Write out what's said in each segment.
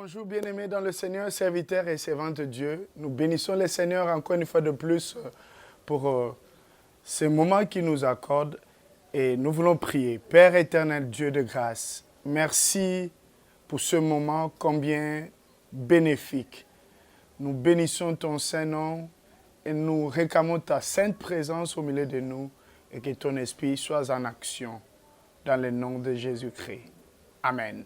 Bonjour bien-aimés dans le Seigneur, serviteurs et servantes de Dieu. Nous bénissons le Seigneur encore une fois de plus pour ce moment qu'il nous accorde et nous voulons prier. Père éternel, Dieu de grâce, merci pour ce moment combien bénéfique. Nous bénissons ton Saint-Nom et nous réclamons ta sainte présence au milieu de nous et que ton esprit soit en action dans le nom de Jésus-Christ. Amen.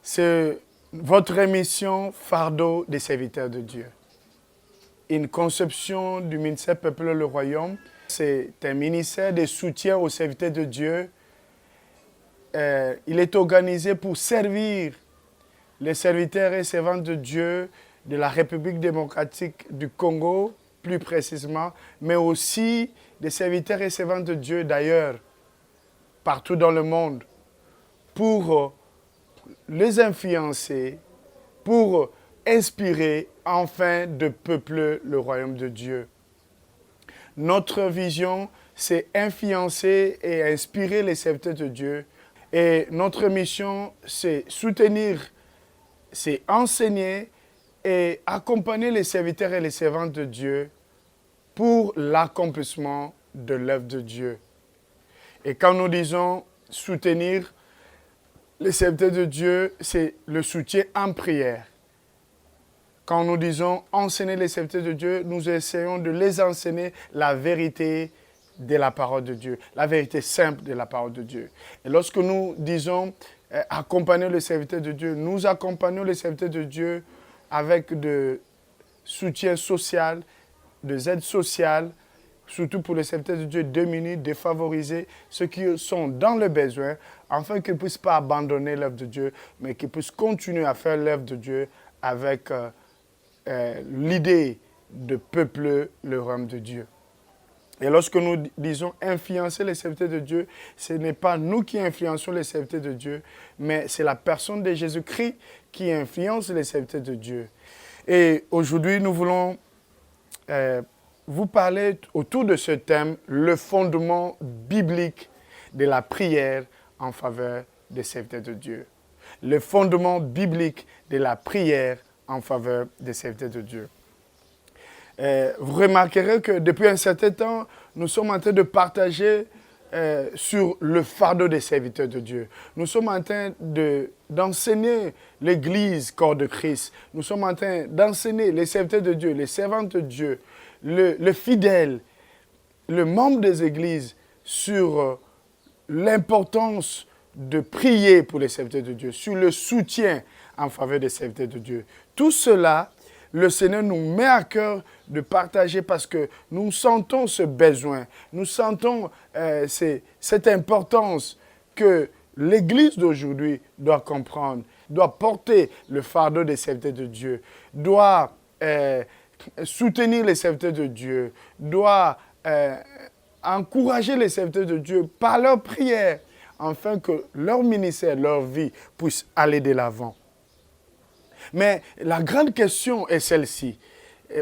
C'est votre émission Fardeau des serviteurs de Dieu. Une conception du ministère Peuple le Royaume. C'est un ministère de soutien aux serviteurs de Dieu. Il est organisé pour servir les serviteurs et servantes de Dieu de la République démocratique du Congo, plus précisément, mais aussi des serviteurs et servantes de Dieu d'ailleurs, partout dans le monde, pour les influencer, pour inspirer enfin de peupler le royaume de Dieu. Notre vision, c'est influencer et inspirer les serviteurs de Dieu. Et notre mission, c'est soutenir, c'est enseigner et accompagner les serviteurs et les servantes de Dieu pour l'accomplissement de l'œuvre de Dieu. Et quand nous disons soutenir les serviteurs de Dieu, c'est le soutien en prière. Quand nous disons enseigner les serviteurs de Dieu, nous essayons de les enseigner la vérité de la parole de Dieu, la vérité simple de la parole de Dieu. Et lorsque nous disons accompagner les serviteurs de Dieu, nous accompagnons les serviteurs de Dieu avec de soutien social, des aides sociales, surtout pour les serviteurs de Dieu démunis, défavorisés, ceux qui sont dans le besoin, afin qu'ils ne puissent pas abandonner l'œuvre de Dieu, mais qu'ils puissent continuer à faire l'œuvre de Dieu avec l'idée de peupler le royaume de Dieu. Et lorsque nous disons influencer les serviteurs de Dieu, ce n'est pas nous qui influençons les serviteurs de Dieu, mais c'est la personne de Jésus-Christ qui influence les serviteurs de Dieu. Et aujourd'hui, nous voulons vous parler autour de ce thème, le fondement biblique de la prière en faveur des serviteurs de Dieu. Le fondement biblique de la prière en faveur des serviteurs de Dieu. Vous remarquerez que depuis un certain temps, nous sommes en train de partager sur le fardeau des serviteurs de Dieu. Nous sommes en train d'enseigner l'Église, corps de Christ. Nous sommes en train d'enseigner les serviteurs de Dieu, les servantes de Dieu, le fidèle, le membre des églises sur l'importance de prier pour les serviteurs de Dieu, sur le soutien en faveur des serviteurs de Dieu. Tout cela, le Seigneur nous met à cœur de partager parce que nous sentons ce besoin, nous sentons cette importance que l'Église d'aujourd'hui doit comprendre, doit porter le fardeau des serviteurs de Dieu, doit soutenir les serviteurs de Dieu, doit encourager les serviteurs de Dieu par leur prière, afin que leur ministère, leur vie puisse aller de l'avant. Mais la grande question est celle-ci,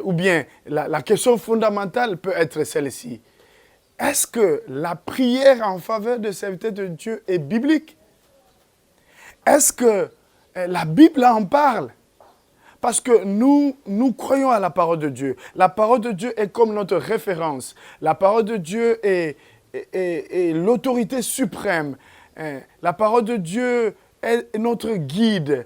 ou bien la question fondamentale peut être celle-ci. Est-ce que la prière en faveur des serviteurs de Dieu est biblique? Est-ce que la Bible en parle? Parce que nous croyons à la parole de Dieu. La parole de Dieu est comme notre référence. La parole de Dieu est l'autorité suprême. La parole de Dieu est notre guide.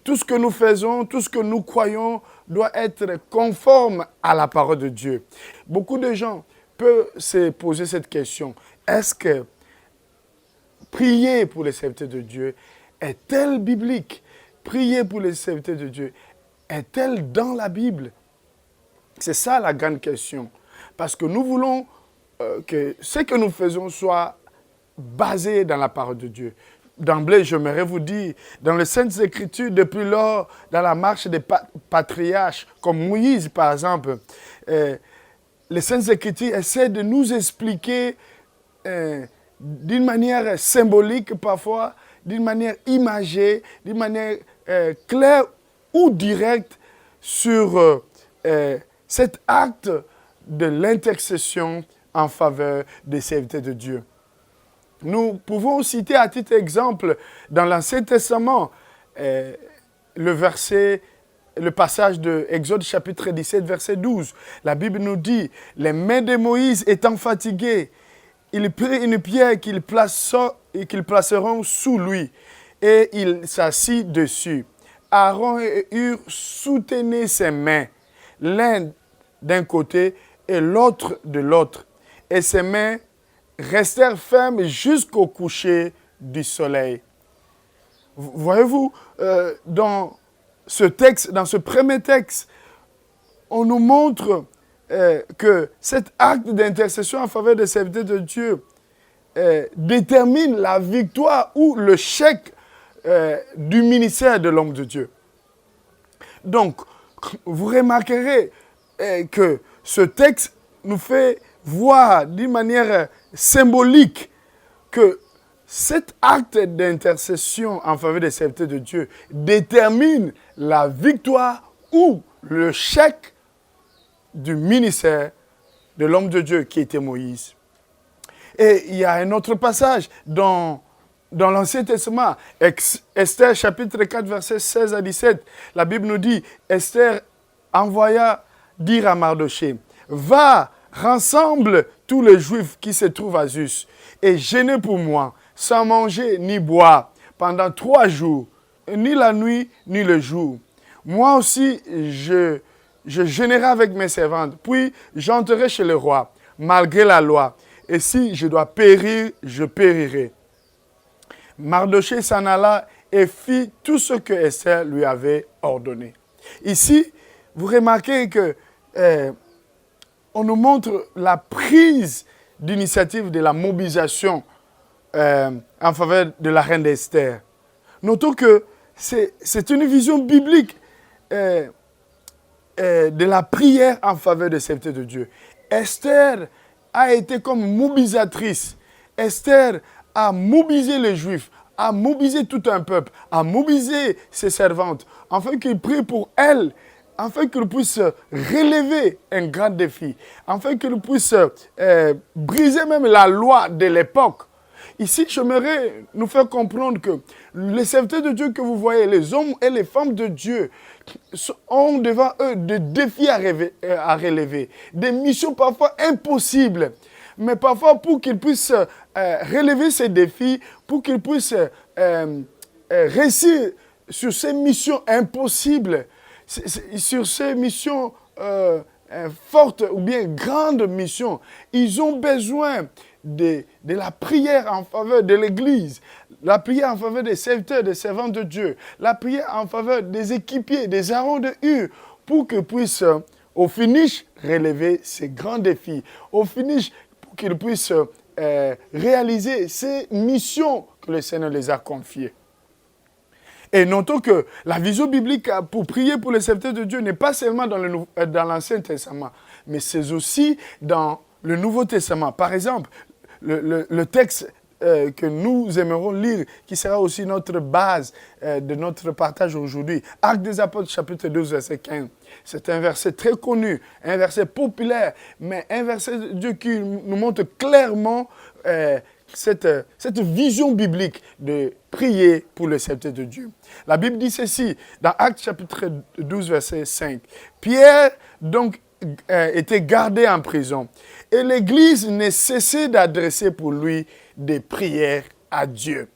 Tout ce que nous faisons, tout ce que nous croyons doit être conforme à la parole de Dieu. Beaucoup de gens peuvent se poser cette question. Est-ce que prier pour les serviteurs de Dieu est-elle biblique? Prier pour les serviteurs de Dieu est-elle dans la Bible? C'est ça la grande question. Parce que nous voulons que ce que nous faisons soit basé dans la parole de Dieu. D'emblée, j'aimerais vous dire, dans les Saintes Écritures, depuis lors, dans la marche des patriarches, comme Moïse par exemple, les Saintes Écritures essaient de nous expliquer d'une manière symbolique parfois, d'une manière imagée, d'une manière claire ou directe sur cet acte de l'intercession en faveur des serviteurs de Dieu. Nous pouvons citer à titre d'exemple dans l'Ancien Testament le passage de Exode chapitre 17, verset 12. La Bible nous dit, les mains de Moïse étant fatiguées, il prit une pierre qu'ils placeront sous lui et il s'assit dessus. Aaron et Hur soutenaient ses mains, l'un d'un côté et l'autre de l'autre. Et ses mains restèrent fermes jusqu'au coucher du soleil. Voyez-vous, dans ce texte, dans ce premier texte, on nous montre que cet acte d'intercession en faveur des serviteurs de Dieu détermine la victoire ou le chèque du ministère de l'homme de Dieu. Donc, vous remarquerez que ce texte nous fait voir d'une manière symbolique que cet acte d'intercession en faveur des serviteurs de Dieu détermine la victoire ou le chèque du ministère de l'homme de Dieu qui était Moïse. Et il y a un autre passage dans l'Ancien Testament, Esther chapitre 4, versets 16 à 17. La Bible nous dit, Esther envoya dire à Mardoché, « Va, rassemble tous les Juifs qui se trouvent à Sus et jeûnez pour moi, sans manger ni boire, pendant 3 jours, ni la nuit ni le jour. Moi aussi, je jeûnerai avec mes servantes, puis j'entrerai chez le roi, malgré la loi. Et si je dois périr, je périrai. » Mardoché s'en alla et fit tout ce que Esther lui avait ordonné. Ici, vous remarquez que on nous montre la prise d'initiative de la mobilisation en faveur de la reine Esther. Notons que c'est une vision biblique de la prière en faveur des serviteurs de Dieu. Esther a été comme mobilisatrice. Esther a mobilisé les Juifs, a mobilisé tout un peuple, a mobilisé ses servantes, afin qu'ils prient pour elle, afin qu'ils puissent relever un grand défi, afin qu'ils puissent briser même la loi de l'époque. Ici, j'aimerais nous faire comprendre que les serviteurs de Dieu que vous voyez, les hommes et les femmes de Dieu, ont devant eux des défis à relever, des missions parfois impossibles. Mais parfois, pour qu'ils puissent relever ces défis, pour qu'ils puissent réussir sur ces missions impossibles, sur ces missions fortes ou bien grandes missions, ils ont besoin de la prière en faveur de l'Église, la prière en faveur des serviteurs, des servantes de Dieu, la prière en faveur des équipiers, des Aaron de Hur, pour qu'ils puissent, au finish, relever ces grands défis. Au finish, pour qu'ils puissent réaliser ces missions que le Seigneur les a confiées. Et notons que la vision biblique pour prier pour les serviteurs de Dieu n'est pas seulement dans l'Ancien Testament, mais c'est aussi dans le Nouveau Testament. Par exemple, le texte que nous aimerons lire, qui sera aussi notre base de notre partage aujourd'hui, Actes des Apôtres, chapitre 12, verset 15. C'est un verset très connu, un verset populaire, mais un verset de Dieu qui nous montre clairement cette vision biblique de prier pour le serviteur de Dieu. La Bible dit ceci, dans Actes chapitre 12, verset 5. Pierre, donc, était gardé en prison, et l'Église ne cessait d'adresser pour lui des prières à Dieu.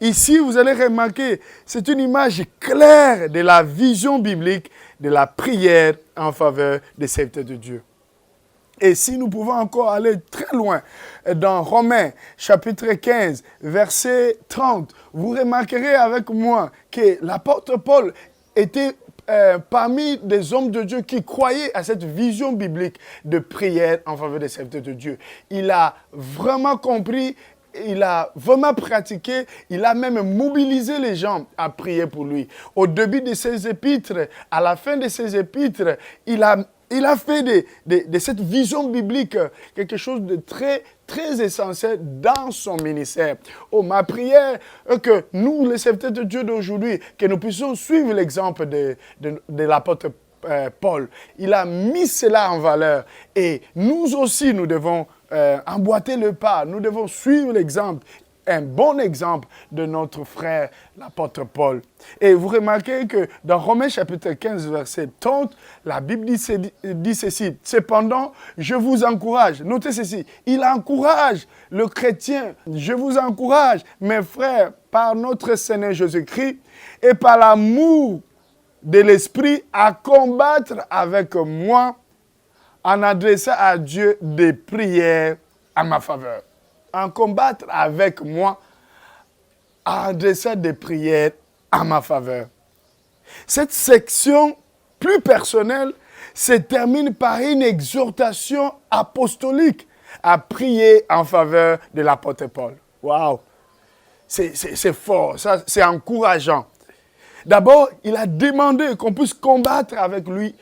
Ici, vous allez remarquer, c'est une image claire de la vision biblique de la prière en faveur des serviteurs de Dieu. Et si nous pouvons encore aller très loin, dans Romains, chapitre 15, verset 30, vous remarquerez avec moi que l'apôtre Paul était parmi des hommes de Dieu qui croyaient à cette vision biblique de prière en faveur des serviteurs de Dieu. Il a vraiment compris, il a vraiment pratiqué, il a même mobilisé les gens à prier pour lui. Au début de ses épîtres, à la fin de ses épîtres, il a fait de cette vision biblique quelque chose de très, très essentiel dans son ministère. Oh, ma prière est que nous, les serviteurs de Dieu d'aujourd'hui, que nous puissions suivre l'exemple de l'apôtre Paul. Il a mis cela en valeur. Et nous aussi, nous devons emboîter le pas. Nous devons suivre l'exemple un bon exemple de notre frère, l'apôtre Paul. Et vous remarquez que dans Romains chapitre 15, verset 30, la Bible dit ceci. Cependant, je vous encourage. Notez ceci. Il encourage le chrétien. Je vous encourage, mes frères, par notre Seigneur Jésus-Christ et par l'amour de l'Esprit, à combattre avec moi en adressant à Dieu des prières à ma faveur. En combattre avec moi, en adressant des prières à ma faveur. Cette section plus personnelle se termine par une exhortation apostolique à prier en faveur de l'apôtre Paul. Waouh! C'est fort, ça, c'est encourageant. D'abord, il a demandé qu'on puisse combattre avec lui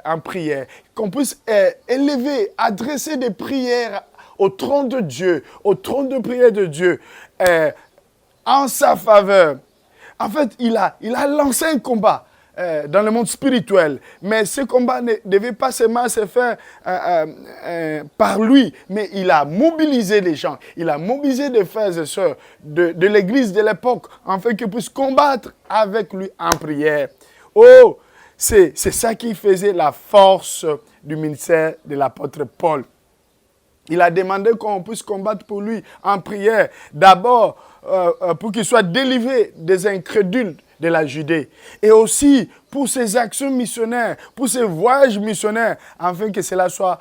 en prière, qu'on puisse élever, adresser des prières au trône de Dieu, au trône de prière de Dieu, en sa faveur. En fait, il a lancé un combat dans le monde spirituel, mais ce combat ne devait pas seulement se faire par lui, mais il a mobilisé les gens, il a mobilisé des frères et sœurs de l'église de l'époque, afin qu'ils puissent combattre avec lui en prière. Oh, c'est ça qui faisait la force du ministère de l'apôtre Paul. Il a demandé qu'on puisse combattre pour lui en prière. D'abord, pour qu'il soit délivré des incrédules de la Judée. Et aussi pour ses actions missionnaires, pour ses voyages missionnaires, afin que cela soit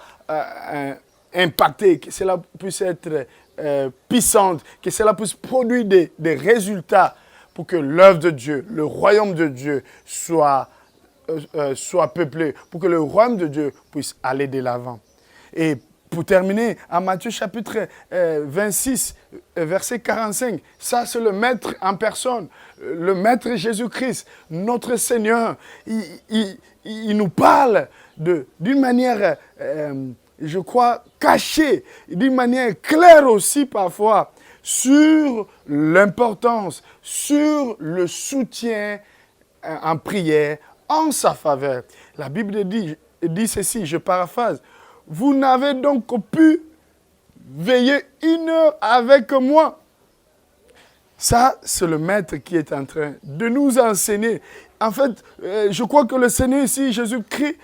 impacté, que cela puisse être puissant, que cela puisse produire des résultats pour que l'œuvre de Dieu, le royaume de Dieu soit peuplé, pour que le royaume de Dieu puisse aller de l'avant. Et pour terminer, en Matthieu chapitre 26, verset 45, ça c'est le Maître en personne, le Maître Jésus-Christ, notre Seigneur. Il nous parle d'une manière, je crois, cachée, d'une manière claire aussi parfois, sur l'importance, sur le soutien en prière en sa faveur. La Bible dit ceci, je paraphrase. Vous n'avez donc pu veiller 1 heure avec moi. Ça, c'est le Maître qui est en train de nous enseigner. En fait, je crois que le Seigneur ici, Jésus-Christ,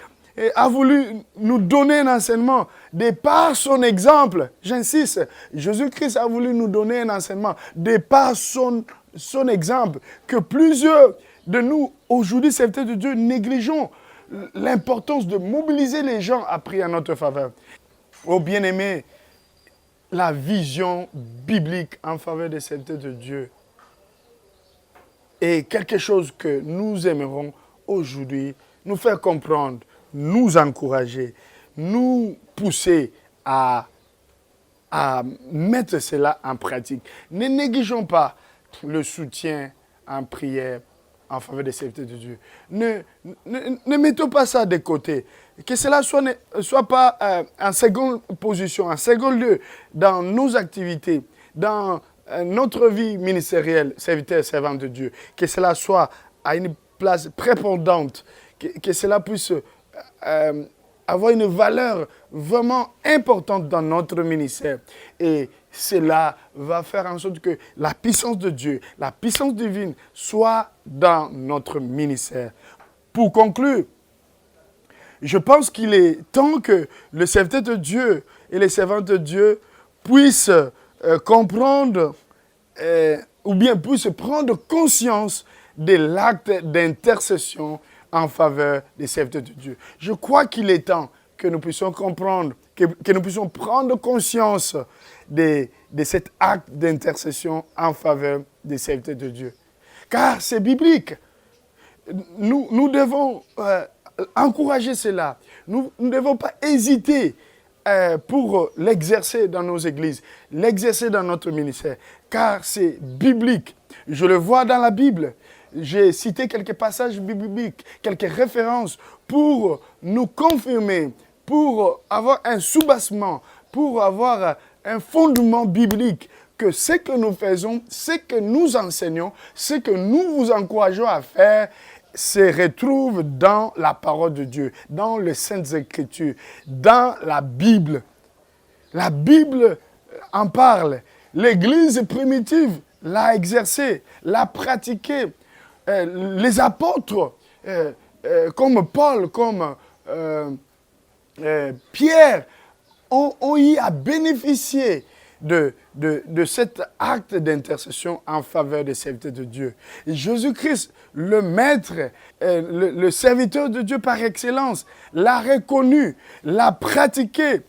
a voulu nous donner un enseignement de par son exemple. J'insiste, Jésus-Christ a voulu nous donner un enseignement de par son exemple que plusieurs de nous, aujourd'hui, serviteurs de Dieu, négligeons l'importance de mobiliser les gens à prier en notre faveur. Oh bien-aimés, la vision biblique en faveur des serviteurs de Dieu est quelque chose que nous aimerons aujourd'hui nous faire comprendre, nous encourager, nous pousser à mettre cela en pratique. Ne négligeons pas le soutien en prière en faveur des serviteurs de Dieu. Ne mettons pas ça de côté. Que cela soit pas en seconde position, en second lieu dans nos activités, dans notre vie ministérielle, serviteur et servante de Dieu. Que cela soit à une place prépondante, que cela puisse avoir une valeur vraiment importante dans notre ministère. Et cela va faire en sorte que la puissance de Dieu, la puissance divine soit dans notre ministère. Pour conclure, je pense qu'il est temps que le serviteur de Dieu et les servantes de Dieu puissent comprendre ou bien puissent prendre conscience de l'acte d'intercession en faveur des serviteurs de Dieu. Je crois qu'il est temps que nous puissions comprendre, que nous puissions prendre conscience de cet acte d'intercession en faveur des serviteurs de Dieu. Car c'est biblique. Nous devons encourager cela. Nous ne devons pas hésiter pour l'exercer dans nos églises, l'exercer dans notre ministère, car c'est biblique. Je le vois dans la Bible. J'ai cité quelques passages bibliques, quelques références pour nous confirmer, pour avoir un soubassement, pour avoir un fondement biblique que ce que nous faisons, ce que nous enseignons, ce que nous vous encourageons à faire, se retrouve dans la parole de Dieu, dans les Saintes Écritures, dans la Bible. La Bible en parle. l'Église primitive l'a exercé, l'a pratiqué. Les apôtres, comme Paul, comme Pierre, ont eu à bénéficier de cet acte d'intercession en faveur des serviteurs de Dieu. Et Jésus-Christ, le maître, le serviteur de Dieu par excellence, l'a reconnu, l'a pratiqué.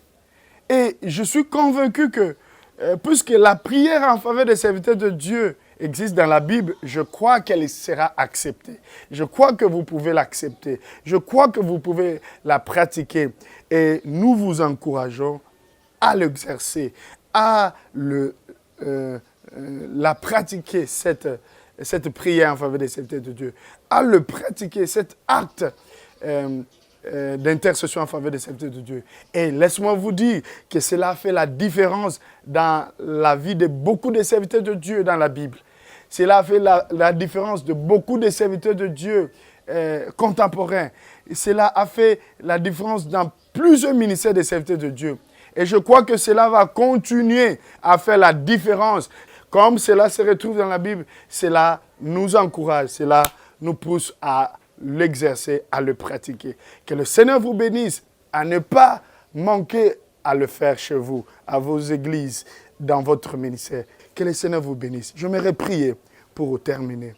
Et je suis convaincu que, puisque la prière en faveur des serviteurs de Dieu existe dans la Bible, je crois qu'elle sera acceptée. Je crois que vous pouvez l'accepter. Je crois que vous pouvez la pratiquer. Et nous vous encourageons à l'exercer, à la pratiquer, cette prière en faveur des serviteurs de Dieu, à le pratiquer, cet acte d'intercession en faveur des serviteurs de Dieu. Et laisse-moi vous dire que cela fait la différence dans la vie de beaucoup de serviteurs de Dieu dans la Bible. Cela fait la différence de beaucoup de serviteurs de Dieu contemporains. Cela a fait la différence dans plusieurs ministères des serviteurs de Dieu. Et je crois que cela va continuer à faire la différence. Comme cela se retrouve dans la Bible, cela nous encourage, cela nous pousse à l'exercer, à le pratiquer. Que le Seigneur vous bénisse à ne pas manquer à le faire chez vous, à vos églises, dans votre ministère. Que le Seigneur vous bénisse. J'aimerais prier pour terminer.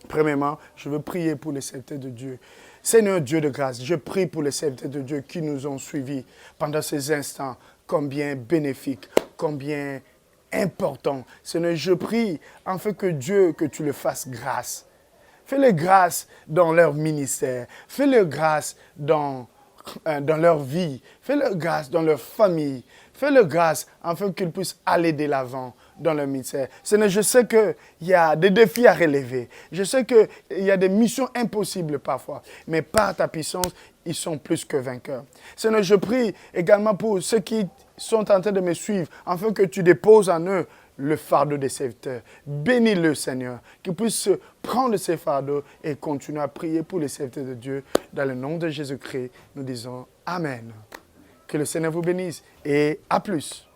Premièrement, je veux prier pour les serviteurs de Dieu. Seigneur Dieu de grâce, je prie pour les serviteurs de Dieu qui nous ont suivis pendant ces instants, combien bénéfiques, combien importants. Seigneur, je prie afin que Dieu, que tu le fasses grâce. Fais-le grâce dans leur ministère. Fais-le grâce dans leur vie. Fais-le grâce dans leur famille. Fais-le grâce afin qu'ils puissent aller de l'avant dans leur ministère. Seigneur, je sais qu'il y a des défis à relever. Je sais qu'il y a des missions impossibles parfois. Mais par ta puissance, ils sont plus que vainqueurs. Seigneur, je prie également pour ceux qui sont en train de me suivre, afin que tu déposes en eux le fardeau des serviteurs. Bénis-le, Seigneur, qu'ils puissent prendre ces fardeaux et continuer à prier pour les serviteurs de Dieu. Dans le nom de Jésus-Christ, nous disons Amen. Que le Seigneur vous bénisse et à plus.